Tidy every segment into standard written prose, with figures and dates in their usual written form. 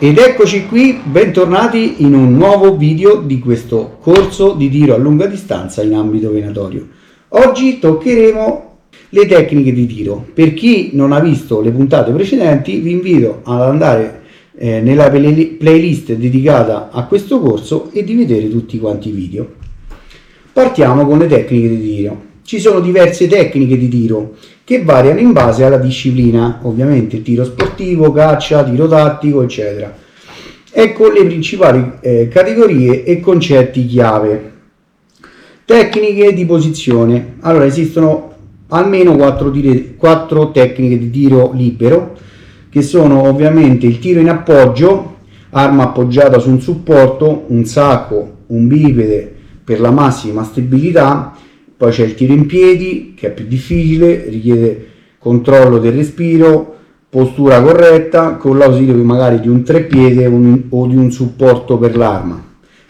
Ed eccoci qui, bentornati in un nuovo video di questo corso di tiro a lunga distanza in ambito venatorio. Oggi toccheremo le tecniche di tiro. Per chi non ha visto le puntate precedenti, vi invito ad andare nella playlist dedicata a questo corso e di vedere tutti quanti i video. Partiamo con le tecniche di tiro. Ci sono diverse tecniche di tiro che variano in base alla disciplina, ovviamente tiro sportivo, caccia, tiro tattico, eccetera. Ecco le principali categorie e concetti chiave. Tecniche di posizione. Allora, esistono almeno 4 tecniche di tiro libero, che sono ovviamente il tiro in appoggio, arma appoggiata su un supporto, un sacco, un bipede per la massima stabilità. Poi c'è il tiro in piedi, che è più difficile, richiede controllo del respiro, postura corretta, con l'ausilio magari di un treppiede o di un supporto per l'arma.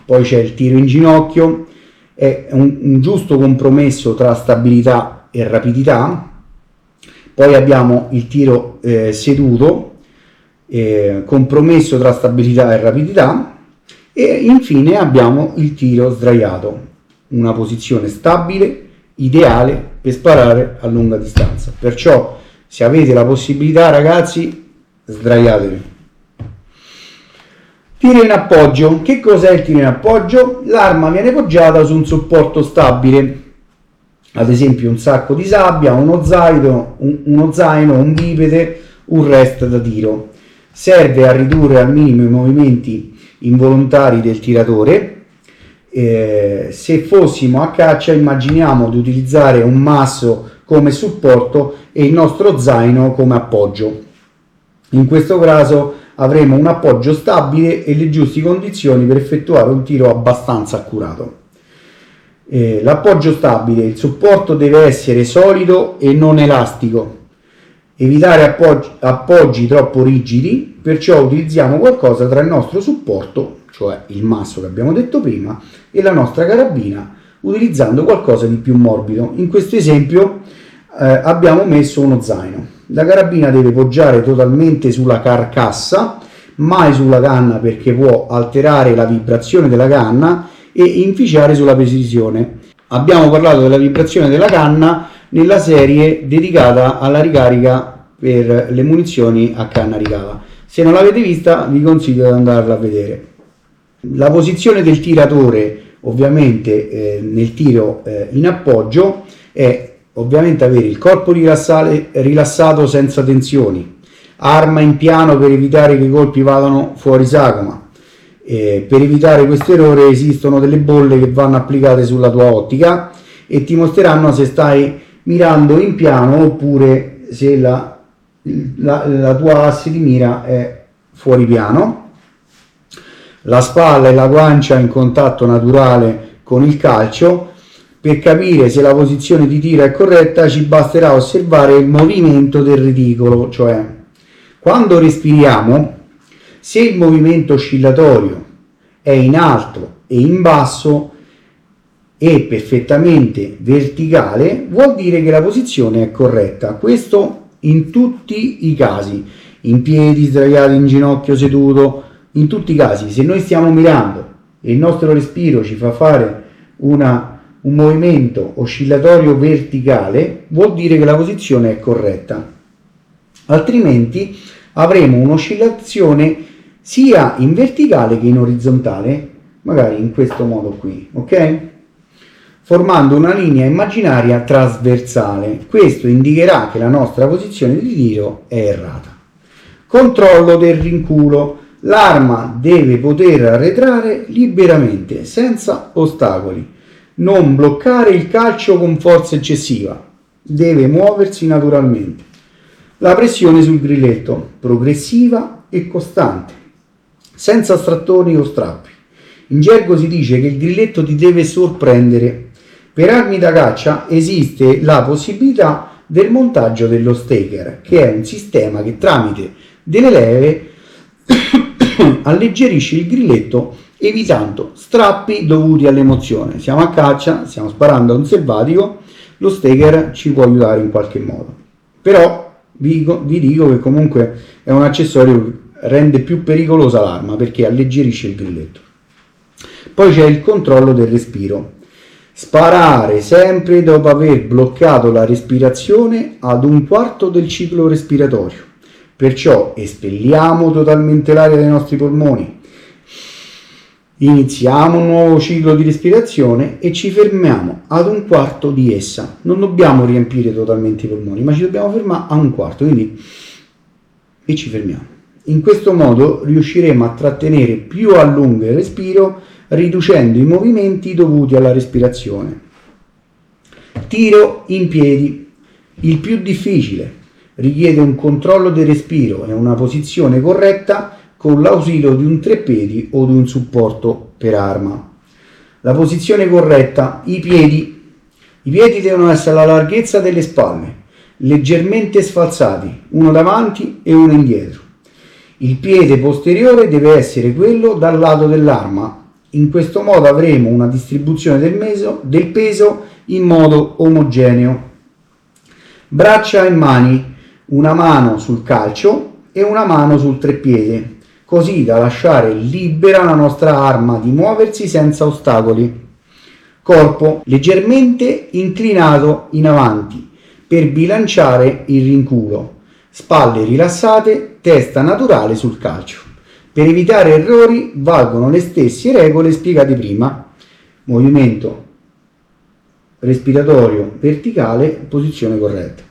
Poi c'è il tiro in ginocchio, è un giusto compromesso tra stabilità e rapidità. Poi abbiamo il tiro seduto, compromesso tra stabilità e rapidità. E infine abbiamo il tiro sdraiato, una posizione stabile, ideale per sparare a lunga distanza. Perciò, se avete la possibilità, ragazzi, sdraiatevi. Tiro in appoggio. Che cos'è il tiro in appoggio? L'arma viene poggiata su un supporto stabile, ad esempio un sacco di sabbia, uno zaino, un bipede, un rest da tiro. Serve a ridurre al minimo i movimenti involontari del tiratore. Se fossimo a caccia, immaginiamo di utilizzare un masso come supporto e il nostro zaino come appoggio. In questo caso avremo un appoggio stabile e le giuste condizioni per effettuare un tiro abbastanza accurato. L'appoggio stabile, il supporto deve essere solido e non elastico. Evitare appoggi troppo rigidi, perciò utilizziamo qualcosa tra il nostro supporto, cioè il masso che abbiamo detto prima, e la nostra carabina, utilizzando qualcosa di più morbido. In questo esempio abbiamo messo uno zaino. La carabina deve poggiare totalmente sulla carcassa, mai sulla canna, perché può alterare la vibrazione della canna e inficiare sulla precisione. Abbiamo parlato della vibrazione della canna nella serie dedicata alla ricarica per le munizioni a canna ricava. Se non l'avete vista, vi consiglio di andarla a vedere. La posizione del tiratore, ovviamente, nel tiro in appoggio è ovviamente avere il corpo rilassato senza tensioni, arma in piano per evitare che i colpi vadano fuori sagoma. Per evitare questo errore esistono delle bolle che vanno applicate sulla tua ottica e ti mostreranno se stai mirando in piano oppure se la tua asse di mira è fuori piano. La spalla e la guancia in contatto naturale con il calcio. Per capire se la posizione di tiro è corretta ci basterà osservare il movimento del reticolo, cioè quando respiriamo, se il movimento oscillatorio è in alto e in basso e perfettamente verticale, vuol dire che la posizione è corretta. Questo in tutti i casi, in piedi, sdraiati, in ginocchio, seduto. In tutti i casi, se noi stiamo mirando e il nostro respiro ci fa fare un movimento oscillatorio verticale, vuol dire che la posizione è corretta. Altrimenti avremo un'oscillazione sia in verticale che in orizzontale, magari in questo modo qui, ok? Formando una linea immaginaria trasversale. Questo indicherà che la nostra posizione di tiro è errata. Controllo del rinculo. L'arma deve poter arretrare liberamente, senza ostacoli. Non bloccare il calcio con forza eccessiva. Deve muoversi naturalmente. La pressione sul grilletto, progressiva e costante, senza strattoni o strappi. In gergo si dice che il grilletto ti deve sorprendere. Per armi da caccia esiste la possibilità del montaggio dello staker, che è un sistema che tramite delle leve alleggerisce il grilletto evitando strappi dovuti all'emozione. Siamo a caccia, stiamo sparando a un selvatico, lo staker ci può aiutare in qualche modo. Però vi dico che comunque è un accessorio rende più pericolosa l'arma perché alleggerisce il grilletto. Poi c'è il controllo del respiro. Sparare sempre dopo aver bloccato la respirazione ad un quarto del ciclo respiratorio. Perciò espelliamo totalmente l'aria dai nostri polmoni, iniziamo un nuovo ciclo di respirazione e ci fermiamo ad un quarto di essa. Non dobbiamo riempire totalmente i polmoni, ma ci dobbiamo fermare a un quarto, quindi e ci fermiamo. In questo modo riusciremo a trattenere più a lungo il respiro, riducendo i movimenti dovuti alla respirazione. Tiro in piedi, il più difficile. Richiede un controllo del respiro e una posizione corretta con l'ausilio di un treppiedi o di un supporto per arma. La posizione corretta, i piedi devono essere alla larghezza delle spalle, leggermente sfalsati, uno davanti e uno indietro. Il piede posteriore deve essere quello dal lato dell'arma. In questo modo avremo una distribuzione del peso in modo omogeneo. Braccia e mani, una mano sul calcio e una mano sul treppiede, così da lasciare libera la nostra arma di muoversi senza ostacoli. Corpo leggermente inclinato in avanti per bilanciare il rinculo. Spalle rilassate, testa naturale sul calcio. Per evitare errori valgono le stesse regole spiegate prima. Movimento respiratorio verticale, posizione corretta.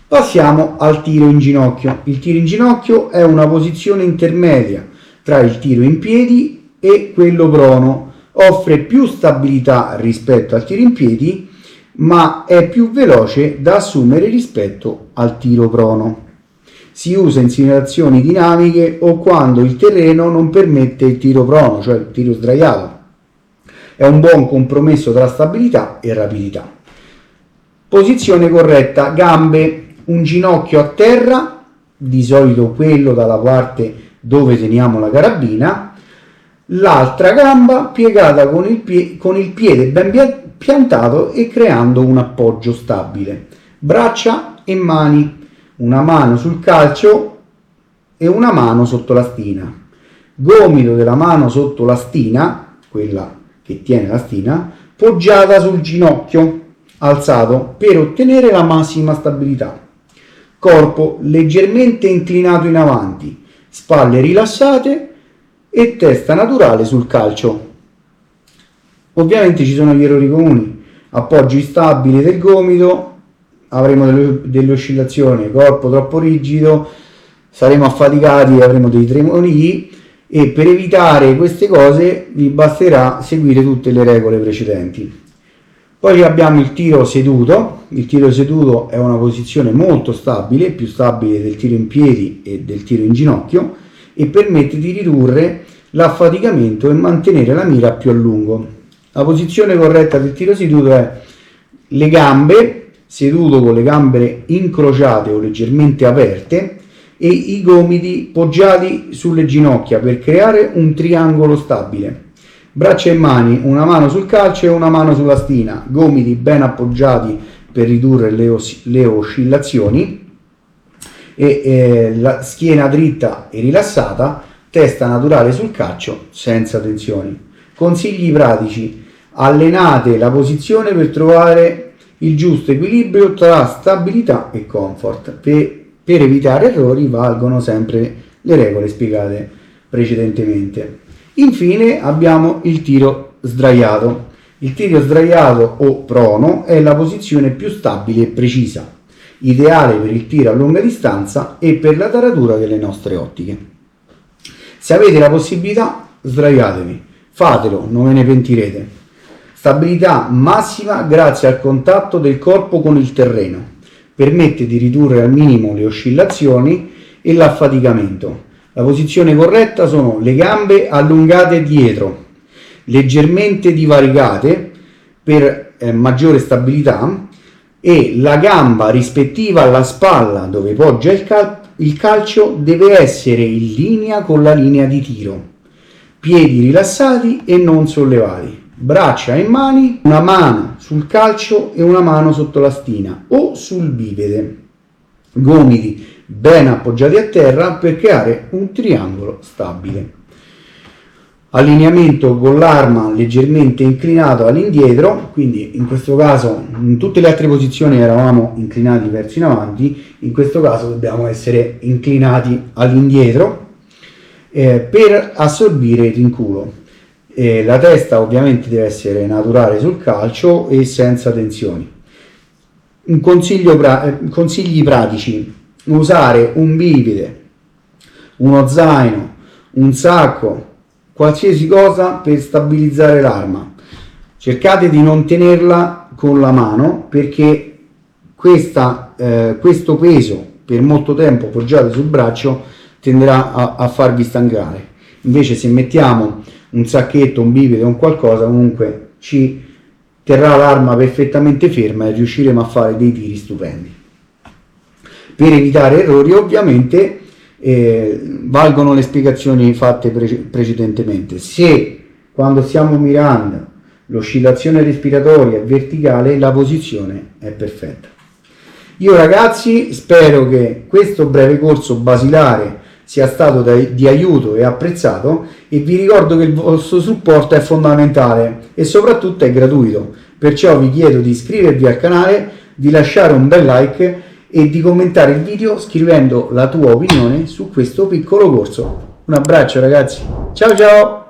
Passiamo al tiro in ginocchio. Il tiro in ginocchio è una posizione intermedia tra il tiro in piedi e quello prono. Offre più stabilità rispetto al tiro in piedi, ma è più veloce da assumere rispetto al tiro prono. Si usa in simulazioni dinamiche o quando il terreno non permette il tiro prono, cioè il tiro sdraiato. È un buon compromesso tra stabilità e rapidità. Posizione corretta, gambe, un ginocchio a terra, di solito quello dalla parte dove teniamo la carabina, l'altra gamba piegata con il piede ben piantato e creando un appoggio stabile. Braccia e mani, una mano sul calcio e una mano sotto la stina. Gomito della mano sotto la stina, quella che tiene la stina, poggiata sul ginocchio alzato per ottenere la massima stabilità. Corpo leggermente inclinato in avanti, spalle rilassate e testa naturale sul calcio. Ovviamente ci sono gli errori comuni: appoggio instabile del gomito, avremo delle oscillazioni, corpo troppo rigido, saremo affaticati e avremo dei tremori, e per evitare queste cose vi basterà seguire tutte le regole precedenti. Poi abbiamo il tiro seduto. Il tiro seduto è una posizione molto stabile, più stabile del tiro in piedi e del tiro in ginocchio, e permette di ridurre l'affaticamento e mantenere la mira più a lungo. La posizione corretta del tiro seduto è le gambe, seduto con le gambe incrociate o leggermente aperte, e i gomiti poggiati sulle ginocchia per creare un triangolo stabile. Braccia e mani, una mano sul calcio e una mano sulla stina, gomiti ben appoggiati per ridurre le oscillazioni, e la schiena dritta e rilassata, testa naturale sul calcio senza tensioni. Consigli pratici: allenate la posizione per trovare il giusto equilibrio tra stabilità e comfort. Per evitare errori valgono sempre le regole spiegate precedentemente. Infine abbiamo il tiro sdraiato. Il tiro sdraiato o prono è la posizione più stabile e precisa, ideale per il tiro a lunga distanza e per la taratura delle nostre ottiche. Se avete la possibilità, sdraiatevi, fatelo, non ve ne pentirete. Stabilità massima grazie al contatto del corpo con il terreno, permette di ridurre al minimo le oscillazioni e l'affaticamento. La posizione corretta sono le gambe allungate dietro, leggermente divaricate per maggiore stabilità, e la gamba rispettiva alla spalla dove poggia il calcio deve essere in linea con la linea di tiro. Piedi rilassati e non sollevati. Braccia e mani, una mano sul calcio e una mano sotto la stina o sul bipede. Gomiti ben appoggiati a terra per creare un triangolo stabile. Allineamento con l'arma leggermente inclinato all'indietro, quindi in questo caso in tutte le altre posizioni eravamo inclinati verso in avanti, in questo caso dobbiamo essere inclinati all'indietro per assorbire il rinculo. La testa ovviamente deve essere naturale sul calcio e senza tensioni. Consigli pratici: usare un bipede, uno zaino, un sacco, qualsiasi cosa per stabilizzare l'arma. Cercate di non tenerla con la mano, perché questo peso per molto tempo poggiato sul braccio tenderà a farvi stancare. Invece se mettiamo un sacchetto, un bipede o un qualcosa, comunque ci terrà l'arma perfettamente ferma e riusciremo a fare dei tiri stupendi. Per evitare errori ovviamente valgono le spiegazioni fatte precedentemente. Se quando stiamo mirando l'oscillazione respiratoria è verticale, la posizione è perfetta. Io ragazzi spero che questo breve corso basilare sia stato di aiuto e apprezzato, e vi ricordo che il vostro supporto è fondamentale e soprattutto è gratuito, perciò vi chiedo di iscrivervi al canale, di lasciare un bel like e di commentare il video scrivendo la tua opinione su questo piccolo corso. Un abbraccio ragazzi, ciao ciao!